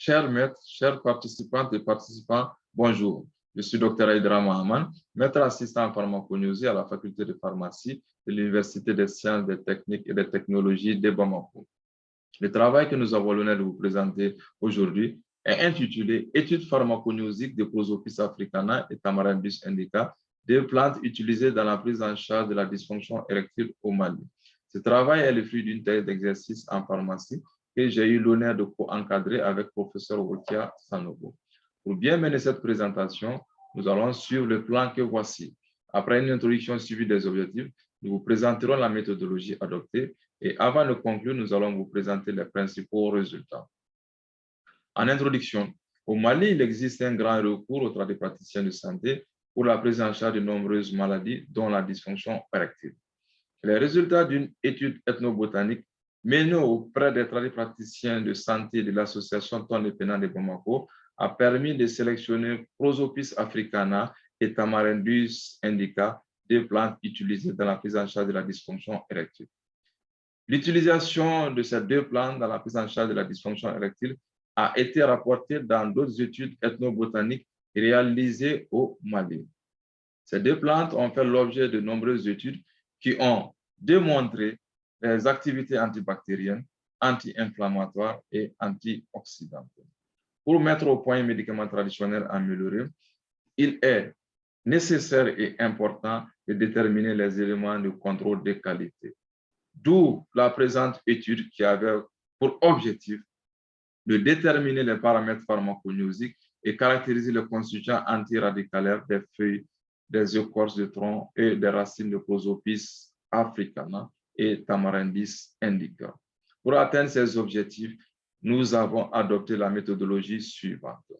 Chers maîtres, chers participantes et participants, bonjour. Je suis Dr Aïdra Mohamed, maître assistant en pharmacognosie à la faculté de pharmacie de l'Université des sciences, des techniques et des technologies de Bamako. Le travail que nous avons l'honneur de vous présenter aujourd'hui est intitulé Études pharmacognostique de Prosopis africana et Tamarindus indica, deux plantes utilisées dans la prise en charge de la dysfonction érectile au Mali. Ce travail est le fruit d'une thèse d'exercice en pharmacie que j'ai eu l'honneur de co-encadrer avec le professeur Wokia Sanogo. Pour bien mener cette présentation, nous allons suivre le plan que voici. Après une introduction suivie des objectifs, nous vous présenterons la méthodologie adoptée et avant de conclure, nous allons vous présenter les principaux résultats. En introduction, au Mali, il existe un grand recours aux tradipraticiens de santé pour la prise en charge de nombreuses maladies, dont la dysfonction érectile. Les résultats d'une étude ethnobotanique menée auprès des tradipraticiens de santé de l'association Tonne de Pénan de Bamako a permis de sélectionner Prosopis africana et Tamarindus indica, deux plantes utilisées dans la prise en charge de la dysfonction érectile. L'utilisation de ces deux plantes dans la prise en charge de la dysfonction érectile a été rapportée dans d'autres études ethnobotaniques réalisées au Mali. Ces deux plantes ont fait l'objet de nombreuses études qui ont démontré les activités antibactériennes, anti-inflammatoires et antioxydantes. Pour mettre au point un médicament traditionnel amélioré, il est nécessaire et important de déterminer les éléments de contrôle de qualité. D'où la présente étude qui avait pour objectif de déterminer les paramètres pharmacognostique et caractériser les constituants antiradicalaires des feuilles, des écorces de tronc et des racines de Prosopis africana et Tamarindus indica. Pour atteindre ces objectifs, nous avons adopté la méthodologie suivante.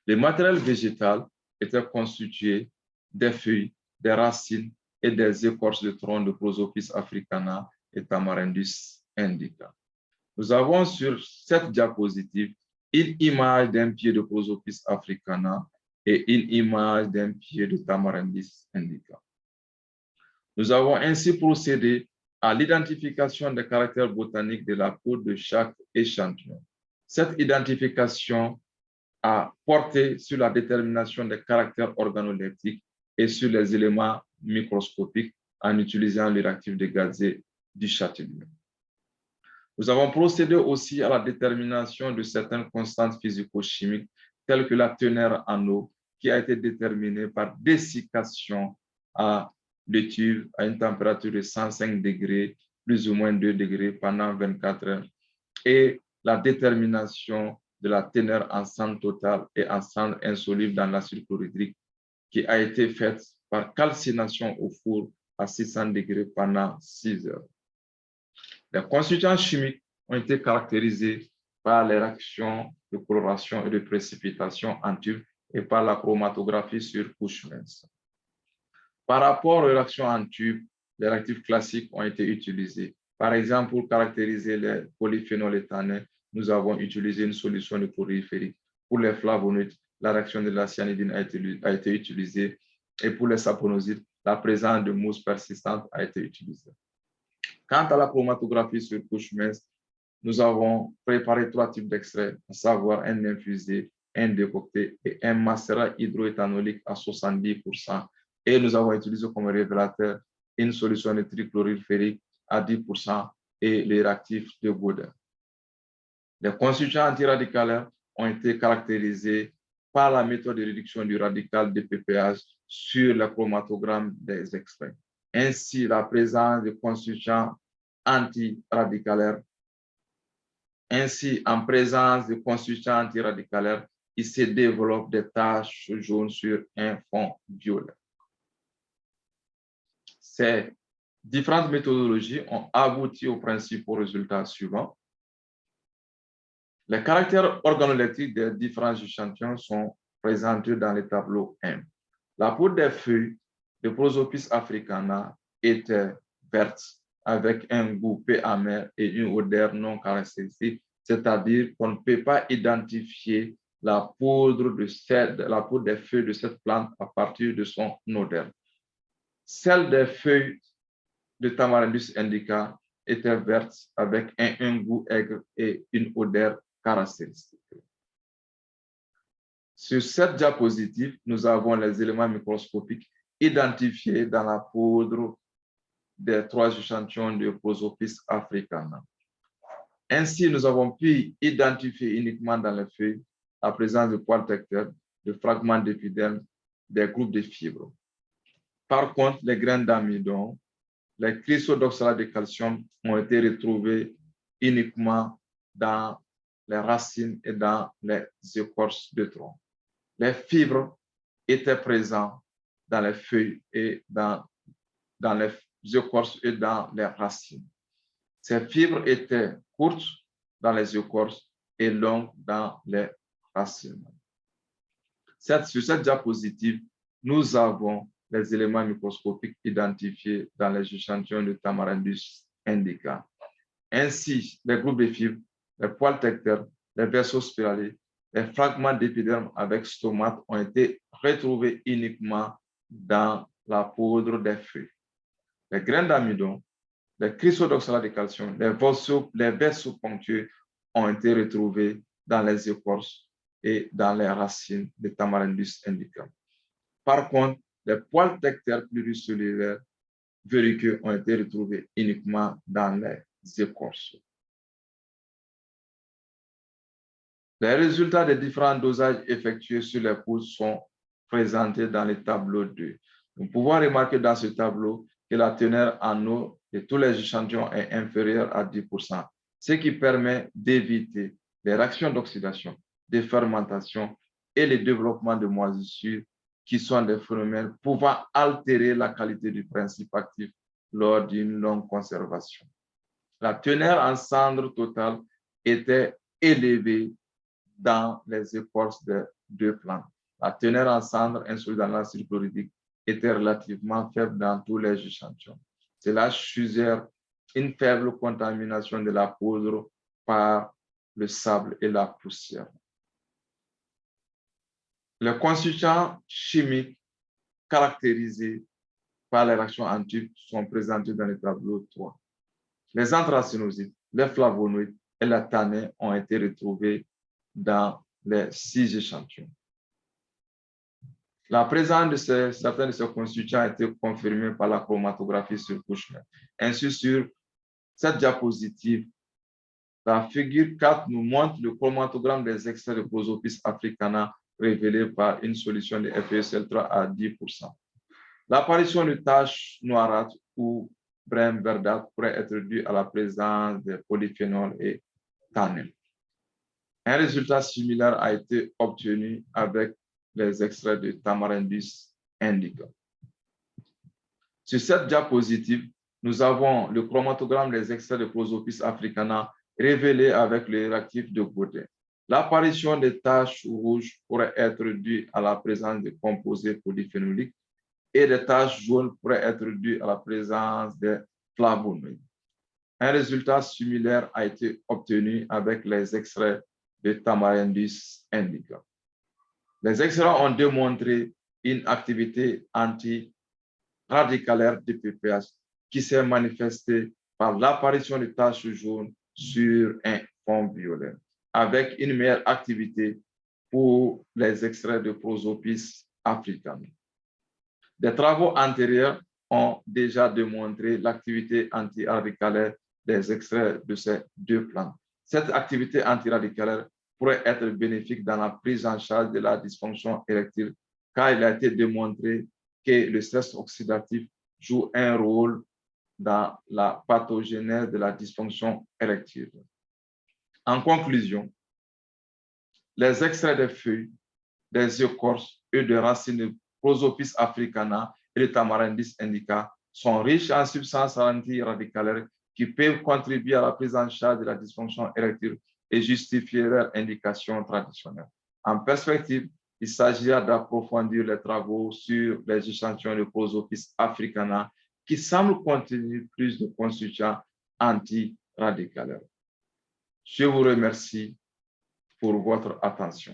Le matériel végétal était constitué des feuilles, des racines et des écorces de tronc de Prosopis africana et Tamarindus indica. Nous avons sur cette diapositive une image d'un pied de Prosopis africana et une image d'un pied de Tamarindus indica. Nous avons ainsi procédé à l'identification des caractères botaniques de la peau de chaque échantillon. Cette identification a porté sur la détermination des caractères organoleptiques et sur les éléments microscopiques en utilisant le réactif de Gazet du Châtelier. Nous avons procédé aussi à la détermination de certaines constantes physico-chimiques telles que la teneur en eau qui a été déterminée par dessiccation à l'étuve à une température de 105 degrés, plus ou moins 2 degrés pendant 24 heures et la détermination de la teneur en cendres totale et en cendres insolubles dans l'acide chlorhydrique qui a été faite par calcination au four à 600 degrés pendant 6 heures. Les constituants chimiques ont été caractérisés par les réactions de coloration et de précipitation en tube et par la chromatographie sur couche mince. Par rapport aux réactions en tube, les réactifs classiques ont été utilisés. Par exemple, pour caractériser les polyphénols éthanés, nous avons utilisé une solution de chlorhydride ferrique. Pour les flavonoïdes, la réaction de la cyanidine a été utilisée. Et pour les saponosides, la présence de mousse persistante a été utilisée. Quant à la chromatographie sur couche mince, nous avons préparé 3 types d'extraits, à savoir un infusé, un décocté et un macérat hydroéthanolique à 70%. Et nous avons utilisé comme révélateur une solution de trichlorure ferrique à 10% et les réactifs de Gaudin. Les constituants antiradicalaires ont été caractérisés par la méthode de réduction du radical de PPH sur le chromatogramme des extraits. Ainsi, la présence de constituants antiradicalaires. Ainsi, en présence de constituants antiradicalaires, il se développe des taches jaunes sur un fond violet. Ces différentes méthodologies ont abouti aux principaux résultats suivants. Les caractères organoleptiques des différents échantillons sont présentés dans le tableau 1. La peau des feuilles de Prosopis africana était verte avec un goût peu amer et une odeur non caractéristique, c'est-à-dire qu'on ne peut pas identifier la poudre des feuilles de cette plante à partir de son odeur. Celle des feuilles de Tamarindus indica était verte avec un goût aigre et une odeur caractéristiques. Sur cette diapositive, nous avons les éléments microscopiques identifiés dans la poudre des 3 échantillons de Prosopis africana. Ainsi, nous avons pu identifier uniquement dans les feuilles la présence de poils tecteurs, de fragments d'épiderme, des groupes de fibres. Par contre, les graines d'amidon, les cristaux d'oxalate de calcium ont été retrouvés uniquement dans les racines et dans les écorces de tronc. Les fibres étaient présentes dans les feuilles et dans les écorces et dans les racines. Ces fibres étaient courtes dans les écorces et longues dans les racines. Sur cette diapositive, nous avons les éléments microscopiques identifiés dans les échantillons de Tamarindus indica. Ainsi, les groupes de fibres, les poils tecteurs, les vaisseaux spiralés, les fragments d'épiderme avec stomate ont été retrouvés uniquement dans la poudre des feuilles. Les graines d'amidon, les cristaux d'oxalate de calcium, les vaisseaux ponctués ont été retrouvés dans les écorces et dans les racines de Tamarindus indica. Par contre, les poils tecteurs pluricellulaires verruqueux ont été retrouvés uniquement dans les écorces. Les résultats des différents dosages effectués sur les poudres sont présentés dans le tableau 2. Nous pouvons remarquer dans ce tableau que la teneur en eau de tous les échantillons est inférieure à 10%, ce qui permet d'éviter les réactions d'oxydation, de fermentation et le développement de moisissures qui sont des phénomènes pouvant altérer la qualité du principe actif lors d'une longue conservation. La teneur en cendres totale était élevée dans les écorces de 2 plantes. La teneur en cendres insolubles dans l'acide chlorhydrique était relativement faible dans tous les échantillons. Cela suggère une faible contamination de la poudre par le sable et la poussière. Les constituants chimiques caractérisés par les réactions en tube sont présentés dans le tableau 3. Les anthracénosides, les flavonoïdes et la tannine ont été retrouvés dans les 6 échantillons. La présence de certains de ces constituants a été confirmée par la chromatographie sur couche. Ainsi, sur cette diapositive, la figure 4 nous montre le chromatogramme des extraits de Prosopis africana révélé par une solution de FeSL3 à 10%. L'apparition de taches noirâtres ou brun verdâtres pourrait être due à la présence de polyphénols et tannines. Un résultat similaire a été obtenu avec les extraits de Tamarindus indica. Sur cette diapositive, nous avons le chromatogramme des extraits de Prosopis africana révélé avec le réactif de Godin. L'apparition des taches rouges pourrait être due à la présence de composés polyphénoliques et des taches jaunes pourraient être dues à la présence des flavonoïdes. Un résultat similaire a été obtenu avec les extraits de Tamarindus indica. Les extraits ont démontré une activité anti-radicalaire de PPH qui s'est manifestée par l'apparition de taches jaunes sur un fond violet, avec une meilleure activité pour les extraits de Prosopis africana. Des travaux antérieurs ont déjà démontré l'activité antiradicalaire des extraits de ces 2 plantes. Cette activité antiradicalaire pourrait être bénéfique dans la prise en charge de la dysfonction érectile, car il a été démontré que le stress oxydatif joue un rôle dans la pathogénèse de la dysfonction érectile. En conclusion, les extraits des feuilles, des écorces et des racines de Prosopis africana et de Tamarindus indica sont riches en substances antiradicalaires qui peuvent contribuer à la prise en charge de la dysfonction érectile et justifier leur indication traditionnelle. En perspective, il s'agira d'approfondir les travaux sur les échantillons de Prosopis africana qui semblent contenir plus de constituants antiradicalaires. Je vous remercie pour votre attention.